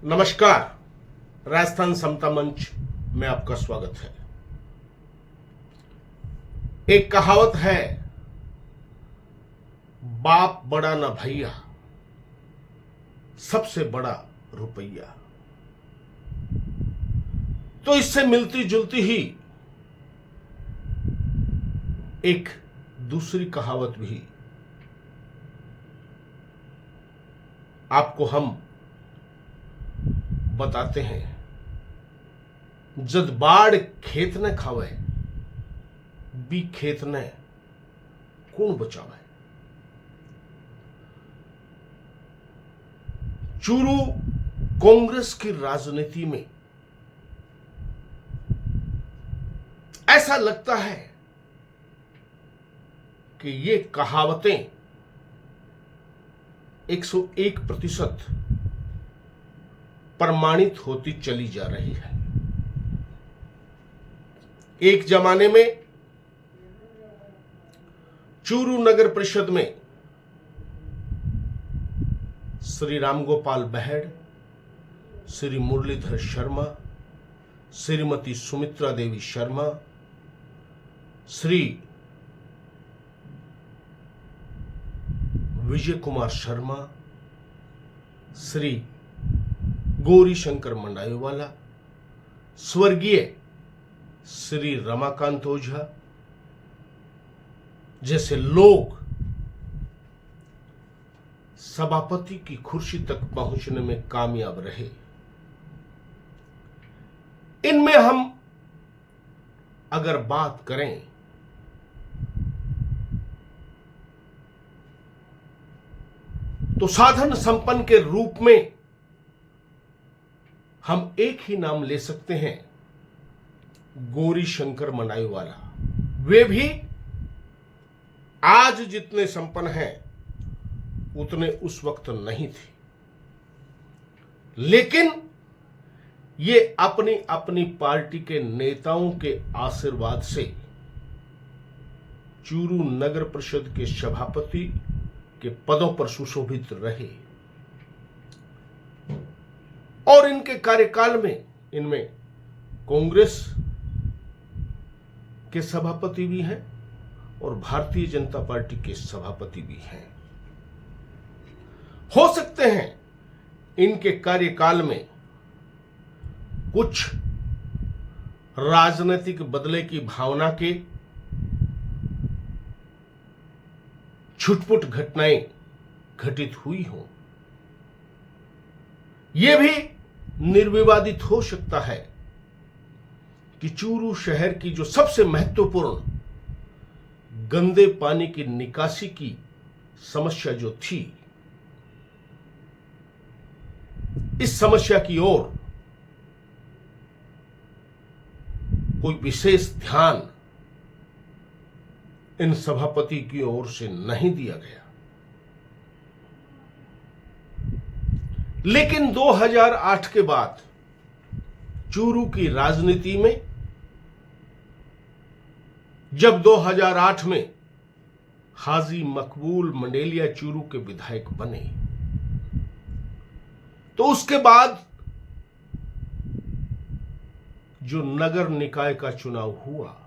नमस्कार। राजस्थान समता मंच में आपका स्वागत है। एक कहावत है, बाप बड़ा न भैया, सबसे बड़ा रुपया। तो इससे मिलती जुलती ही एक दूसरी कहावत भी आपको हम बताते हैं। जद बाढ़ खेत न खावे, बी खेत ने कौन बचावे। चूरू कांग्रेस की राजनीति में ऐसा लगता है कि ये कहावतें 101% प्रमाणित होती चली जा रही है। एक जमाने में चूरू नगर परिषद में श्री रामगोपाल बहेड़, श्री मुरलीधर शर्मा, श्रीमती सुमित्रा देवी शर्मा, श्री विजय कुमार शर्मा, श्री गौरी शंकर मंडाईवाला, स्वर्गीय श्री रमाकांत ओझा जैसे लोग सभापति की कुर्सी तक पहुंचने में कामयाब रहे। इनमें हम अगर बात करें तो साधन संपन्न के रूप में हम एक ही नाम ले सकते हैं, गौरी शंकर मंडाईवाला। वे भी आज जितने संपन्न हैं उतने उस वक्त नहीं थे, लेकिन ये अपनी अपनी पार्टी के नेताओं के आशीर्वाद से चूरू नगर परिषद के सभापति के पदों पर सुशोभित रहे और इनके कार्यकाल में इनमें कांग्रेस के सभापति भी हैं और भारतीय जनता पार्टी के सभापति भी हैं। हो सकते हैं इनके कार्यकाल में कुछ राजनीतिक बदले की भावना के छुटपुट घटनाएं घटित हुई हों। यह भी निर्विवादित हो सकता है कि चूरू शहर की जो सबसे महत्वपूर्ण गंदे पानी की निकासी की समस्या जो थी, इस समस्या की ओर कोई विशेष ध्यान इन सभापति की ओर से नहीं दिया गया। लेकिन 2008 के बाद चूरू की राजनीति में जब 2008 में हाजी मकबूल मंडेलिया चूरू के विधायक बने, तो उसके बाद जो नगर निकाय का चुनाव हुआ,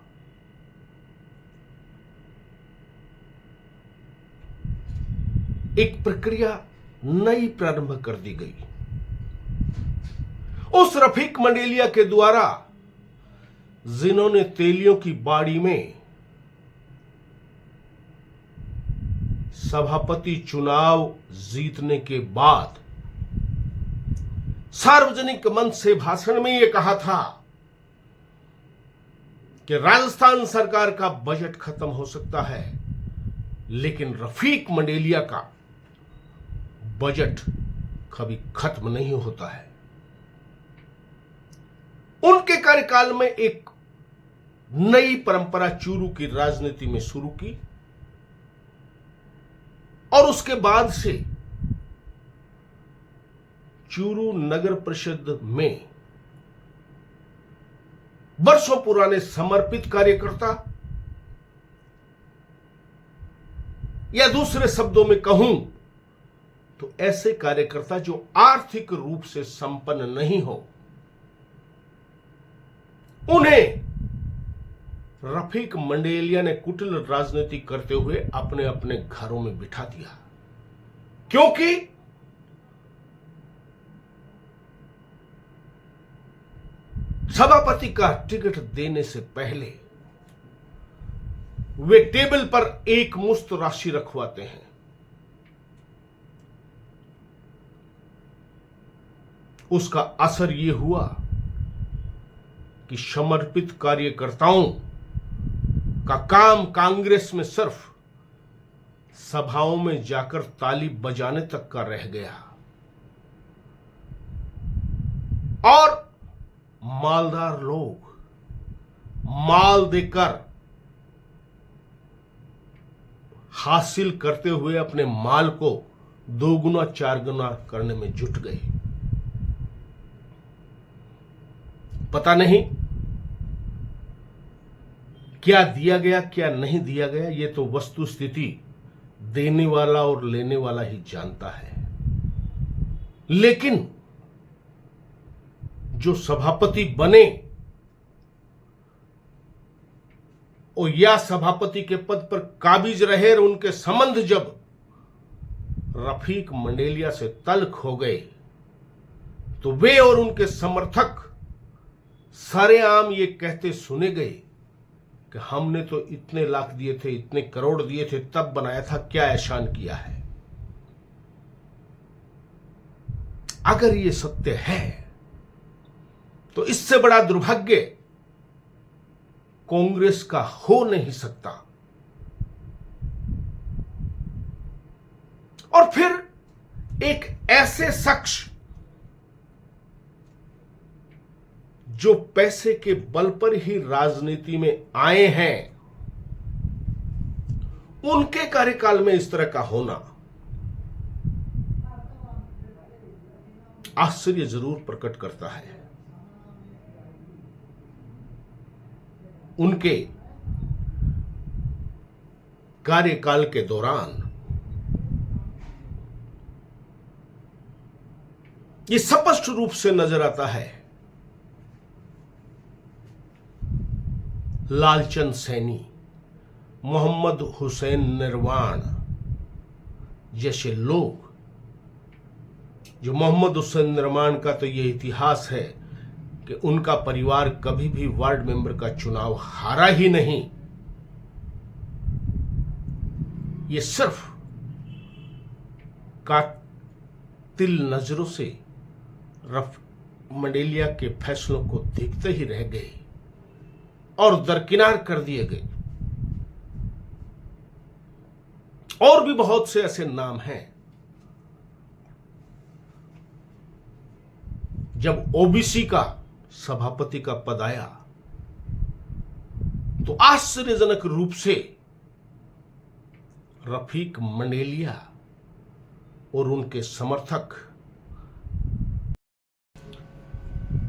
एक प्रक्रिया नई प्रारंभ कर दी गई। उस रफीक मंडेलिया के द्वारा जिन्होंने तेलियों की बाड़ी में सभापति चुनाव जीतने के बाद सार्वजनिक मंच से भाषण में यह कहा था कि राजस्थान सरकार का बजट खत्म हो सकता है, लेकिन रफीक मंडेलिया का बजट कभी खत्म नहीं होता है। उनके कार्यकाल में एक नई परंपरा चूरू की राजनीति में शुरू की और उसके बाद से चूरू नगर परिषद में वर्षों पुराने समर्पित कार्यकर्ता, या दूसरे शब्दों में कहूं तो ऐसे कार्यकर्ता जो आर्थिक रूप से संपन्न नहीं हो, उन्हें रफीक मंडेलिया ने कुटिल राजनीति करते हुए अपने अपने घरों में बिठा दिया, क्योंकि सभापति का टिकट देने से पहले वे टेबल पर एक मुश्त राशि रखवाते हैं। उसका असर यह हुआ कि समर्पित कार्यकर्ताओं का काम कांग्रेस में सिर्फ सभाओं में जाकर ताली बजाने तक का रह गया और मालदार लोग माल देकर हासिल करते हुए अपने माल को दोगुना चारगुना करने में जुट गए। पता नहीं क्या दिया गया क्या नहीं दिया गया, ये तो वस्तु स्थिति देने वाला और लेने वाला ही जानता है। लेकिन जो सभापति बने और या सभापति के पद पर काबिज रहे और उनके संबंध जब रफीक मंडेलिया से तल्ख हो गए, तो वे और उनके समर्थक सरेआम ये कहते सुने गए कि हमने तो इतने लाख दिए थे, इतने करोड़ दिए थे, तब बनाया था, क्या एहसान किया है। अगर ये सत्य है तो इससे बड़ा दुर्भाग्य कांग्रेस का हो नहीं सकता। और फिर एक ऐसे शख्स जो पैसे के बल पर ही राजनीति में आए हैं, उनके कार्यकाल में इस तरह का होना आश्चर्य जरूर प्रकट करता है। उनके कार्यकाल के दौरान ये स्पष्ट रूप से नजर आता है, लालचंद सैनी, मोहम्मद हुसैन निर्वाण जैसे लोग, जो मोहम्मद हुसैन निर्वाण का तो ये इतिहास है कि उनका परिवार कभी भी वार्ड मेंबर का चुनाव हारा ही नहीं। ये सिर्फ कातिल नजरों से मंडेलिया के फैसलों को देखते ही रह गए और दरकिनार कर दिए गए। और भी बहुत से ऐसे नाम हैं। जब ओबीसी का सभापति का पद आया तो आश्चर्यजनक रूप से रफीक मंडेलिया और उनके समर्थक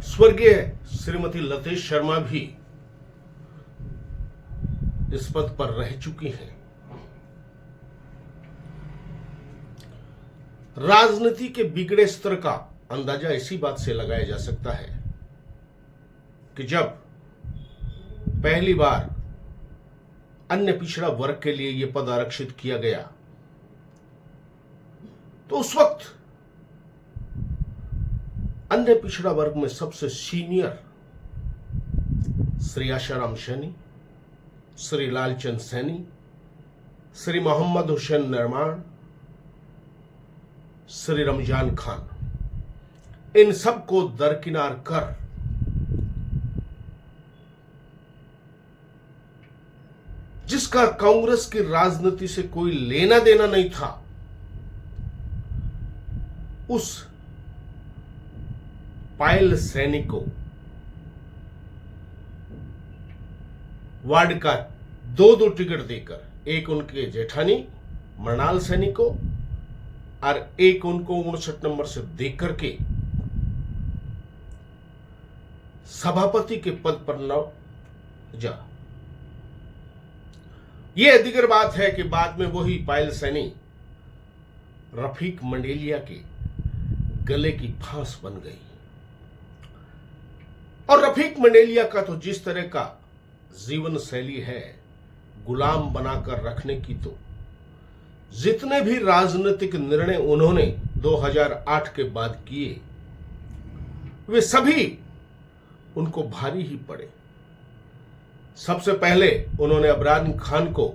स्वर्गीय श्रीमती लतेश शर्मा भी इस पद पर रह चुकी हैं। राजनीति के बिगड़े स्तर का अंदाजा इसी बात से लगाया जा सकता है कि जब पहली बार अन्य पिछड़ा वर्ग के लिए यह पद आरक्षित किया गया तो उस वक्त अन्य पिछड़ा वर्ग में सबसे सीनियर श्री आशाराम सैनी, श्री लालचंद सैनी, श्री मोहम्मद हुसैन निर्माण, श्री रमजान खान, इन सबको दरकिनार कर जिसका कांग्रेस की राजनीति से कोई लेना देना नहीं था, उस पायल सैनी को वार्ड का दो टिकट देकर, एक उनके जेठानी मृणाल सैनी को और एक उनको 59 नंबर से देकर के सभापति के पद पर न जा। यह दिगर बात है कि बाद में वही पायल सैनी रफीक मंडेलिया के गले की फांस बन गई। और रफीक मंडेलिया का तो जिस तरह का जीवन शैली है, गुलाम बनाकर रखने की, तो जितने भी राजनीतिक निर्णय उन्होंने 2008 के बाद किए वे सभी उनको भारी ही पड़े। सबसे पहले उन्होंने इमरान खान को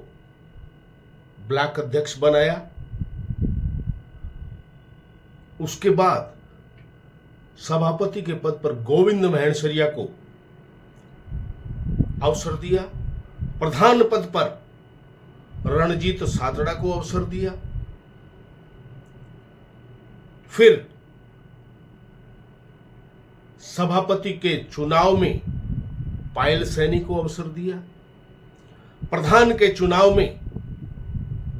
ब्लॉक अध्यक्ष बनाया, उसके बाद सभापति के पद पर गोविंद महनसरिया को अवसर दिया, प्रधान पद पर रणजीत सातड़ा को अवसर दिया, फिर सभापति के चुनाव में पायल सैनी को अवसर दिया, प्रधान के चुनाव में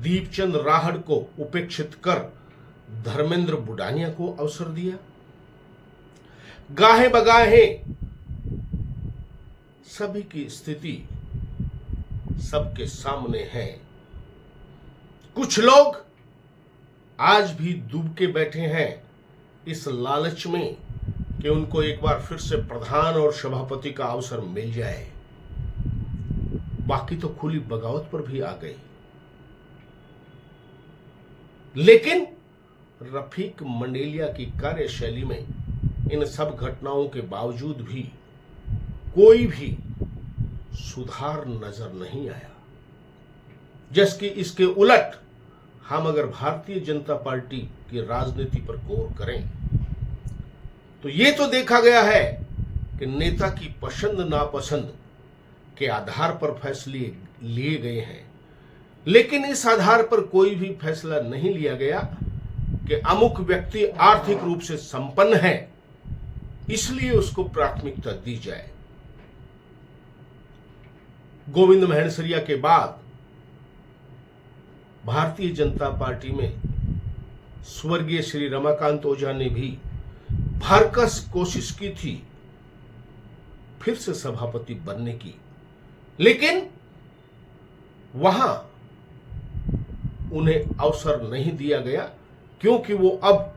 दीपचंद राहड़ को उपेक्षित कर धर्मेंद्र बुडानिया को अवसर दिया। गाहे बगाहे सभी की स्थिति सबके सामने है। कुछ लोग आज भी डूब के बैठे हैं इस लालच में कि उनको एक बार फिर से प्रधान और सभापति का अवसर मिल जाए। बाकी तो खुली बगावत पर भी आ गई। लेकिन रफीक मंडेलिया की कार्यशैली में इन सब घटनाओं के बावजूद भी कोई भी सुधार नजर नहीं आया। जबकि इसके उलट हम अगर भारतीय जनता पार्टी की राजनीति पर गौर करें तो ये तो देखा गया है कि नेता की पसंद नापसंद के आधार पर फैसले लिए गए हैं, लेकिन इस आधार पर कोई भी फैसला नहीं लिया गया कि अमुक व्यक्ति आर्थिक रूप से संपन्न है इसलिए उसको प्राथमिकता दी जाए। गोविंद महनसरिया के बाद भारतीय जनता पार्टी में स्वर्गीय श्री रमाकांत ओझा ने भी भरकस कोशिश की थी फिर से सभापति बनने की, लेकिन वहां उन्हें अवसर नहीं दिया गया क्योंकि वो अब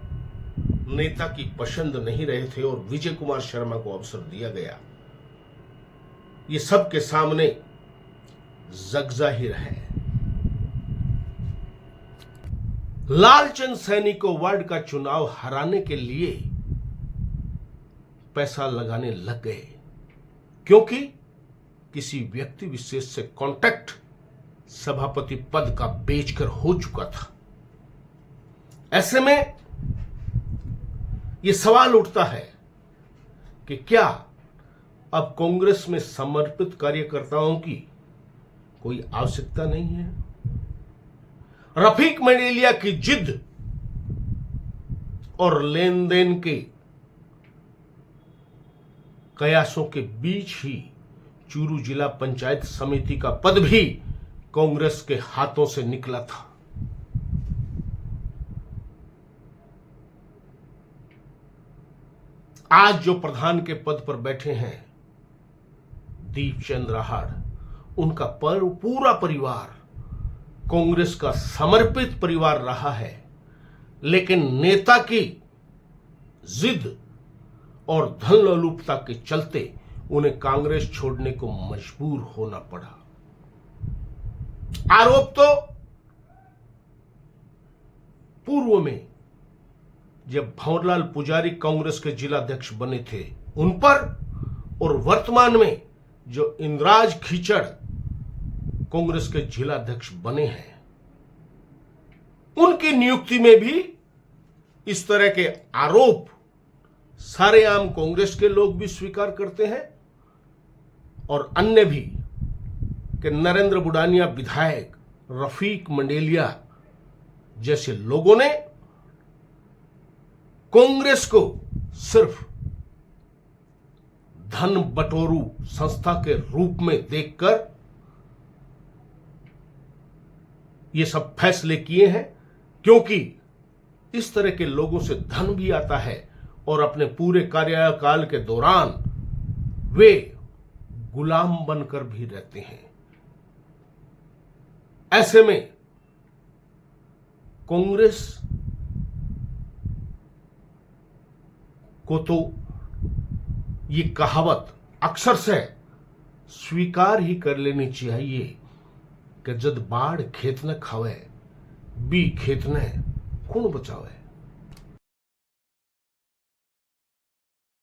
नेता की पसंद नहीं रहे थे और विजय कुमार शर्मा को अवसर दिया गया। ये सबके सामने जगजाहिर है। लालचंद सैनी को वार्ड का चुनाव हराने के लिए पैसा लगाने लग गए क्योंकि किसी व्यक्ति विशेष से कांटेक्ट सभापति पद का बेचकर हो चुका था। ऐसे में यह सवाल उठता है कि क्या अब कांग्रेस में समर्पित कार्यकर्ताओं की कोई आवश्यकता नहीं है? रफीक मंडेलिया की जिद और लेन देन के कयासों के बीच ही चूरू जिला पंचायत समिति का पद भी कांग्रेस के हाथों से निकला था। आज जो प्रधान के पद पर बैठे हैं दीपचंद राहड़, उनका पूरा परिवार कांग्रेस का समर्पित परिवार रहा है, लेकिन नेता की जिद और धन लोलुपता के चलते उन्हें कांग्रेस छोड़ने को मजबूर होना पड़ा। आरोप तो पूर्व में जब भंवरलाल पुजारी कांग्रेस के जिलाध्यक्ष बने थे उन पर, और वर्तमान में जो इंद्राज खीचड़ कांग्रेस के जिलाध्यक्ष बने हैं उनकी नियुक्ति में भी इस तरह के आरोप सारे आम कांग्रेस के लोग भी स्वीकार करते हैं और अन्य भी कि नरेंद्र बुडानिया विधायक, रफीक मंडेलिया जैसे लोगों ने कांग्रेस को सिर्फ धन बटोरू संस्था के रूप में देखकर ये सब फैसले किए हैं, क्योंकि इस तरह के लोगों से धन भी आता है और अपने पूरे कार्यकाल के दौरान वे गुलाम बनकर भी रहते हैं। ऐसे में कांग्रेस को तो ये कहावत अक्सर से स्वीकार ही कर लेनी चाहिए कि जद बाढ़ खेत न खावे बी खेत ने कौन बचावे।